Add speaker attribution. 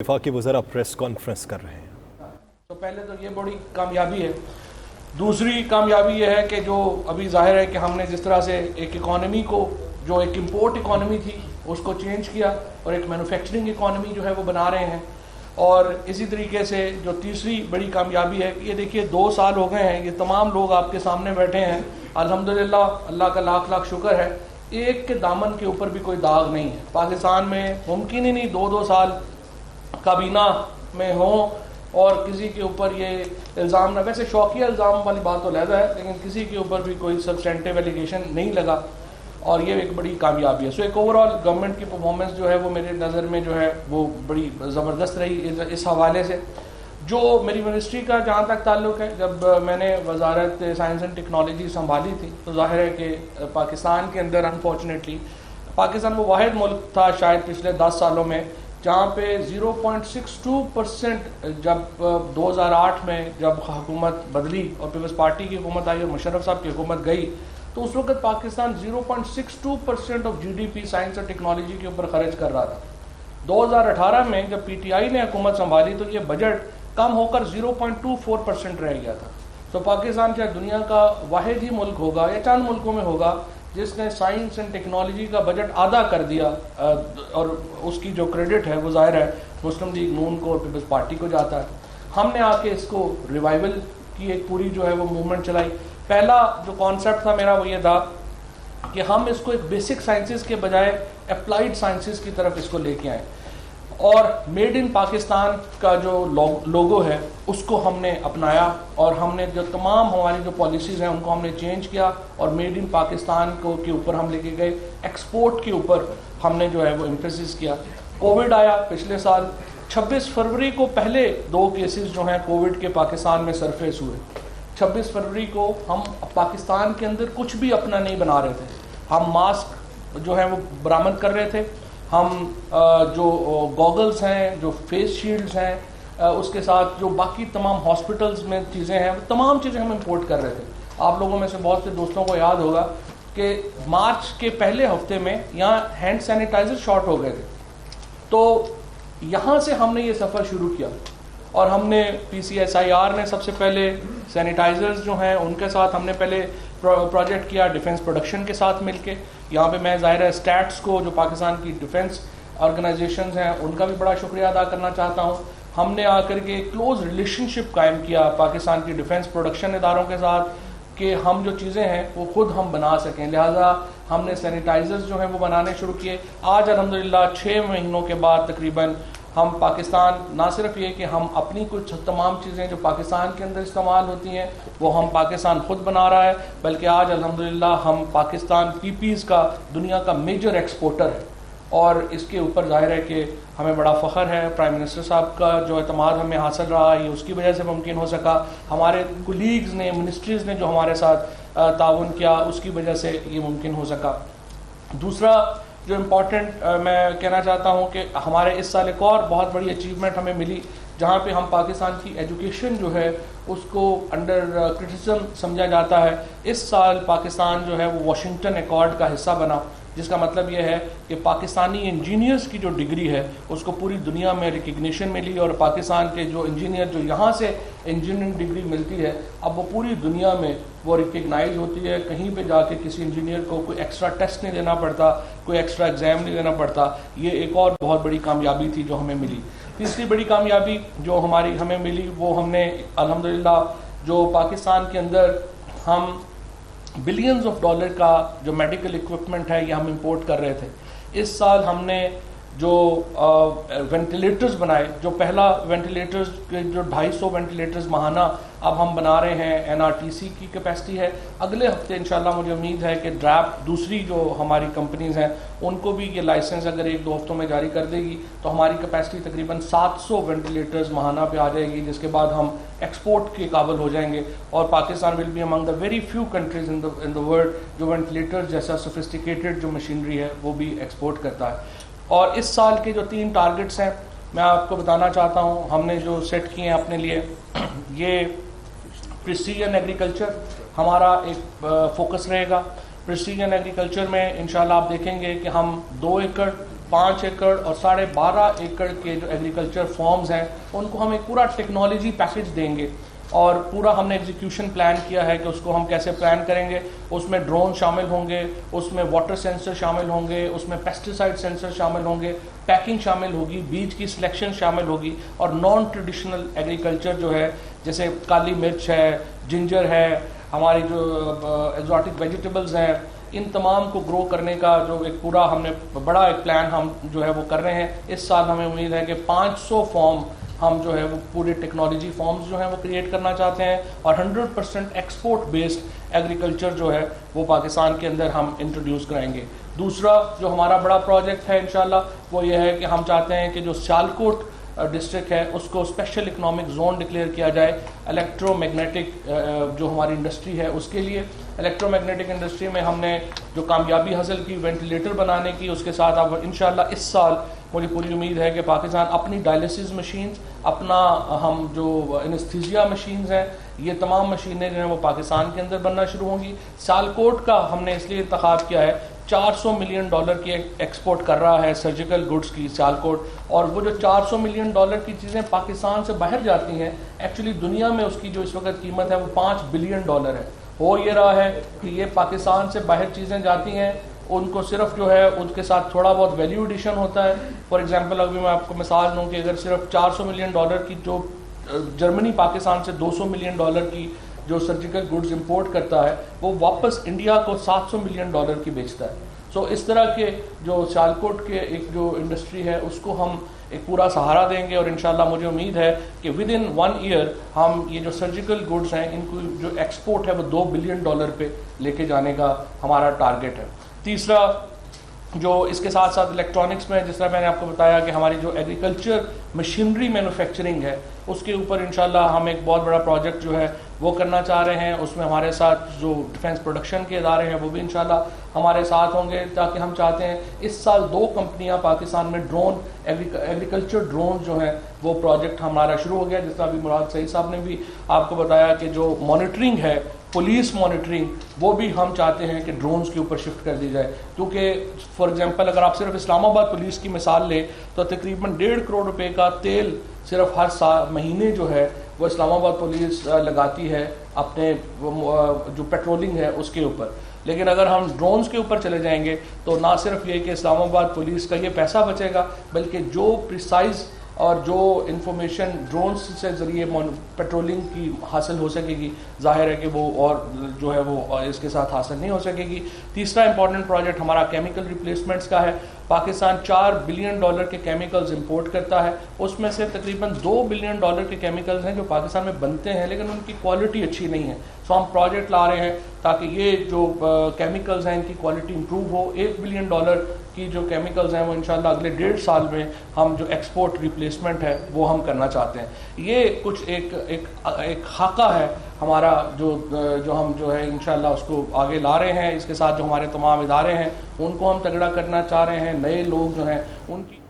Speaker 1: वफाकी वज़रा press conference कर रहे हैं।
Speaker 2: तो पहले तो ये बड़ी कामयाबी है। दूसरी कामयाबी ये है कि जो अभी जाहिर है कि हमने जिस तरह से एक इकॉनमी को, जो एक इम्पोर्ट इकॉनमी थी, उसको चेंज किया और एक मैन्युफैक्चरिंग इकॉनमी जो है वो बना रहे हैं। और इसी तरीके से जो तीसरी बड़ी कामयाबी है, ये देखिए 2 साल हो गए हैं, ये तमाम लोग आपके सामने बैठे हैं, अल्हम्दुलिल्लाह, अल्लाह का लाख लाख शुक्र है, एक के दामन के ऊपर भी कोई दाग नहीं है। पाकिस्तान में मुमकिन ही नहीं 2-2 साल काबीना में हों और किसी के ऊपर ये इल्ज़ाम ना, वैसे शौकिया इल्ज़ाम वाली बात तो लहदा है, लेकिन किसी के ऊपर भी कोई सब्सटेंटिव एलिगेशन नहीं लगा, और ये एक बड़ी कामयाबी है। सो एक ओवरऑल गवर्नमेंट की परफॉर्मेंस जो है वो मेरे नज़र में जो है वो बड़ी ज़बरदस्त रही। इस हवाले से जो मेरी मिनिस्ट्री का जहाँ तक ताल्लुक़ है, जब मैंने वजारत साइंस एंड टेक्नोलॉजी संभाली थी तो ज़ाहिर है कि पाकिस्तान के अंदर अनफॉर्चुनेटली पाकिस्तान वो वाहिद मुल्क था शायद पिछले 10 सालों में जहाँ पे 0.62% जब 2008 में जब हुकूमत बदली और पीपल्स पार्टी की हुकूमत आई और मुशर्रफ साहब की हुकूमत गई, तो उस वक्त पाकिस्तान 0.62% ऑफ GDP साइंस और टेक्नोलॉजी के ऊपर खर्च कर रहा था। 2018 में जब PTI ने हुकूमत संभाली तो ये बजट कम होकर 0.24% रह गया था। तो पाकिस्तान शायद दुनिया का वाहिद ही मुल्क होगा या चंद मुल्कों में होगा जिसने साइंस एंड टेक्नोलॉजी का बजट आधा कर दिया, और उसकी जो क्रेडिट है वो ज़ाहिर है मुस्लिम लीग नून को और पीपल्स पार्टी को जाता है। हमने आके इसको रिवाइवल की एक पूरी जो है वो मूवमेंट चलाई। पहला जो कॉन्सेप्ट था मेरा वो ये था कि हम इसको एक बेसिक साइंसेस के बजाय अप्लाइड साइंसेस की तरफ इसको लेके आए, और मेड इन पाकिस्तान का जो लोगो है उसको हमने अपनाया, और हमने जो तमाम हमारी जो पॉलिसीज़ हैं उनको हमने चेंज किया और मेड इन पाकिस्तान को के ऊपर हम लेके गए। एक्सपोर्ट के ऊपर हमने जो है वो एम्फेसिस किया। कोविड आया पिछले साल, 26 फरवरी को पहले 2 केसेस जो हैं कोविड के पाकिस्तान में सरफेस हुए। 26 फरवरी को हम पाकिस्तान के अंदर कुछ भी अपना नहीं बना रहे थे, हम मास्क जो है वो बरामद कर रहे थे, हम जो गॉगल्स हैं, जो फेस शील्ड्स हैं, उसके साथ जो बाकी तमाम हॉस्पिटल्स में चीज़ें हैं, तमाम चीज़ें हम इंपोर्ट कर रहे थे। आप लोगों में से बहुत से दोस्तों को याद होगा कि मार्च के पहले हफ्ते में यहाँ हैंड सैनिटाइज़र शॉर्ट हो गए थे, तो यहाँ से हमने ये सफ़र शुरू किया और हमने PCSIR ने सबसे पहले सैनिटाइज़र्स जो हैं उनके साथ हमने पहले प्रोजेक्ट किया डिफेंस प्रोडक्शन के साथ मिलके। यहाँ पे मैं ज़ाहिर है स्टैट्स को, जो पाकिस्तान की डिफेंस ऑर्गेनाइजेशंस हैं, उनका भी बड़ा शुक्रिया अदा करना चाहता हूँ। हमने आकर के क्लोज रिलेशनशिप कायम किया पाकिस्तान की डिफेंस प्रोडक्शन इदारों के साथ कि हम जो चीज़ें हैं वो खुद हम बना सकें, लिहाजा हमने सैनिटाइज़र्स जो हैं वो बनाने शुरू किए। आज अल्हम्दुलिल्लाह 6 महीनों के बाद तकरीबन हम पाकिस्तान, ना सिर्फ ये कि हम अपनी कुछ तमाम चीज़ें जो पाकिस्तान के अंदर इस्तेमाल होती हैं वो हम पाकिस्तान ख़ुद बना रहा है, बल्कि आज अल्हम्दुलिल्लाह हम पाकिस्तान PPs का दुनिया का मेजर एक्सपोर्टर है। और इसके ऊपर जाहिर है कि हमें बड़ा फ़ख्र है। प्राइम मिनिस्टर साहब का जो एतमाद हमें हासिल रहा है ये उसकी वजह से मुमकिन हो सका, हमारे कुलीग्स ने, मिनिस्ट्रीज़ ने जो हमारे साथ ताउन किया उसकी वजह से ये मुमकिन हो सका। दूसरा जो इम्पॉर्टेंट मैं कहना चाहता हूँ कि हमारे इस साल एक और बहुत बड़ी अचीवमेंट हमें मिली, जहाँ पे हम पाकिस्तान की एजुकेशन जो है उसको अंडर क्रिटिसिज्म समझा जाता है। इस साल पाकिस्तान जो है वो वाशिंगटन एकॉर्ड का हिस्सा बना, जिसका मतलब ये है कि पाकिस्तानी इंजीनियर्स की जो डिग्री है उसको पूरी दुनिया में रिकग्निशन मिली, और पाकिस्तान के जो इंजीनियर जो यहाँ से इंजीनियरिंग डिग्री मिलती है अब वो पूरी दुनिया में वो रिकग्नाइज होती है। कहीं पे जाके किसी इंजीनियर को कोई एक्स्ट्रा टेस्ट नहीं देना पड़ता, कोई एक्स्ट्रा एग्ज़ाम नहीं देना पड़ता। ये एक और बहुत बड़ी कामयाबी थी जो हमें मिली। तीसरी बड़ी कामयाबी जो हमें मिली वो हमने अल्हम्दुलिल्लाह जो पाकिस्तान के अंदर हम बिलियंस ऑफ डॉलर का जो मेडिकल इक्विपमेंट है ये हम इंपोर्ट कर रहे थे। इस साल हमने जो वेंटिलेटर्स बनाए, जो पहला वेंटिलेटर्स जो 250 वेंटिलेटर्स माहाना अब हम बना रहे हैं, NRTC की कैपेसिटी है। अगले हफ्ते इंशाल्लाह मुझे उम्मीद है कि ड्रैप दूसरी जो हमारी कंपनीज़ हैं उनको भी ये लाइसेंस अगर 1-2 हफ्तों में जारी कर देगी तो हमारी कैपेसिटी तकरीबन 700 वेंटिलेटर्स माहाना पे आ जाएगी, जिसके बाद हम एक्सपोर्ट के काबिल हो जाएंगे। और Pakistan will be among the very few countries in the world जो वेंटिलेटर्स जैसा सोफिस्टिकेटेड जो मशीनरी है वो भी एक्सपोर्ट करता है। और इस साल के जो 3 टारगेट्स हैं मैं आपको बताना चाहता हूँ, हमने जो सेट किए हैं अपने लिए, ये प्रिसीजन एग्रीकल्चर हमारा एक फोकस रहेगा। प्रिसीजन एग्रीकल्चर में इंशाल्लाह आप देखेंगे कि हम 2 एकड़ 5 एकड़ और 12.5 एकड़ के जो एग्रीकल्चर फॉर्म्स हैं उनको हम एक पूरा टेक्नोलॉजी पैकेज देंगे और पूरा हमने एग्जीक्यूशन प्लान किया है कि उसको हम कैसे प्लान करेंगे। उसमें ड्रोन शामिल होंगे, उसमें वाटर सेंसर शामिल होंगे, उसमें पेस्टिसाइड सेंसर शामिल होंगे, पैकिंग शामिल होगी, बीज की सिलेक्शन शामिल होगी और नॉन ट्रेडिशनल एग्रीकल्चर जो है जैसे काली मिर्च है, जिंजर है, हमारी जो एक्जॉटिक वेजिटेबल्स हैं, इन तमाम को ग्रो करने का जो एक पूरा हमने बड़ा एक प्लान हम जो है वो कर रहे हैं। इस साल हमें उम्मीद है कि 500 फॉर्म हम जो है वो पूरे टेक्नोलॉजी फॉर्म्स जो हैं वो क्रिएट करना चाहते हैं और 100% एक्सपोर्ट बेस्ड एग्रीकल्चर जो है वो पाकिस्तान के अंदर हम इंट्रोड्यूस कराएंगे। दूसरा जो हमारा बड़ा प्रोजेक्ट है इंशाल्लाह वो ये है कि हम चाहते हैं कि जो सियालकोट डिस्ट्रिक्ट है उसको स्पेशल इकोनॉमिक जोन डिक्लेयर किया जाए इलेक्ट्रोमैग्नेटिक जो हमारी इंडस्ट्री है उसके लिए। इलेक्ट्रोमैग्नेटिक इंडस्ट्री में हमने जो कामयाबी हासिल की वेंटिलेटर बनाने की, उसके साथ अब इंशाल्लाह इस साल मुझे पूरी उम्मीद है कि पाकिस्तान अपनी डायलिसिस मशीन्स, अपना हम जो एनेस्थीसिया मशीन्स हैं, ये तमाम मशीनें जो हैं वो पाकिस्तान के अंदर बनना शुरू होंगी। सियालकोट का हमने इसलिए इंतखाब किया है, $400 मिलियन की एक्सपोर्ट कर रहा है सर्जिकल गुड्स की सियालकोट, और वो जो $400 मिलियन की चीज़ें पाकिस्तान से बाहर जाती हैं, एक्चुअली दुनिया में उसकी जो इस वक्त कीमत है वो $5 बिलियन है। हो ये रहा है कि ये पाकिस्तान से बाहर चीज़ें जाती हैं, उनको सिर्फ जो है उनके साथ थोड़ा बहुत वैल्यू एडिशन होता है। फॉर एग्जांपल अभी मैं आपको मिसाल दूं कि अगर सिर्फ $400 मिलियन की जो जर्मनी पाकिस्तान से $200 मिलियन की जो सर्जिकल गुड्स इंपोर्ट करता है वो वापस इंडिया को $700 मिलियन की बेचता है। सो इस तरह के जो सियालकोट के एक जो इंडस्ट्री है उसको हम एक पूरा सहारा देंगे और इंशाल्लाह मुझे उम्मीद है कि विद इन 1 ईयर हम ये जो सर्जिकल गुड्स हैं इनको जो एक्सपोर्ट है वो $2 बिलियन पे लेके जाने का हमारा टारगेट है। तीसरा जो इसके साथ साथ इलेक्ट्रॉनिक्स में, जिस तरह मैंने आपको बताया कि हमारी जो एग्रीकल्चर मशीनरी मैन्युफैक्चरिंग है उसके ऊपर इंशाल्लाह हम एक बहुत बड़ा प्रोजेक्ट जो है वो करना चाह रहे हैं। उसमें हमारे साथ जो डिफेंस प्रोडक्शन के इदारे हैं वो भी इंशाल्लाह हमारे साथ होंगे, ताकि हम चाहते हैं इस साल 2 कंपनियां पाकिस्तान में ड्रोन एग्रीकल्चर ड्रोन जो हैं वो प्रोजेक्ट हमारा शुरू हो गया। जिस तरह अभी मुराद सईद साहब ने भी आपको बताया कि जो मॉनिटरिंग है, पुलिस मॉनिटरिंग, वो भी हम चाहते हैं कि ड्रोन्स के ऊपर शिफ्ट कर दी जाए। क्योंकि फॉर एग्जांपल अगर आप सिर्फ इस्लामाबाद पुलिस की मिसाल लें तो तकरीबन $1.5 करोड़ का तेल सिर्फ हर महीने जो है वो इस्लामाबाद पुलिस लगाती है अपने जो पेट्रोलिंग है उसके ऊपर। लेकिन अगर हम ड्रोन्स के ऊपर चले जाएंगे तो ना सिर्फ ये कि इस्लामाबाद पुलिस का ये पैसा बचेगा, बल्कि जो प्रिसाइज और जो इंफॉर्मेशन ड्रोन्स से ज़रिए पेट्रोलिंग की हासिल हो सकेगी, जाहिर है कि वो और जो है वो इसके साथ हासिल नहीं हो सकेगी। तीसरा इंपॉर्टेंट प्रोजेक्ट हमारा केमिकल रिप्लेसमेंट्स का है। पाकिस्तान $4 बिलियन के केमिकल्स इंपोर्ट करता है, उसमें से तकरीबन $2 बिलियन के केमिकल्स हैं जो पाकिस्तान में बनते हैं लेकिन उनकी क्वालिटी अच्छी नहीं है। सो हम प्रोजेक्ट ला रहे हैं ताकि ये जो केमिकल्स हैं इनकी क्वालिटी इंप्रूव हो। $1 बिलियन की जो केमिकल्स हैं वो इंशाल्लाह अगले 1.5 साल में हम जो एक्सपोर्ट रिप्लेसमेंट है वो हम करना चाहते हैं। ये कुछ एक खाका है हमारा जो हम जो है इंशाल्लाह उसको आगे ला रहे हैं। इसके साथ जो हमारे तमाम इदारे हैं उनको हम तगड़ा करना चाह रहे हैं। नए लोग जो हैं उनकी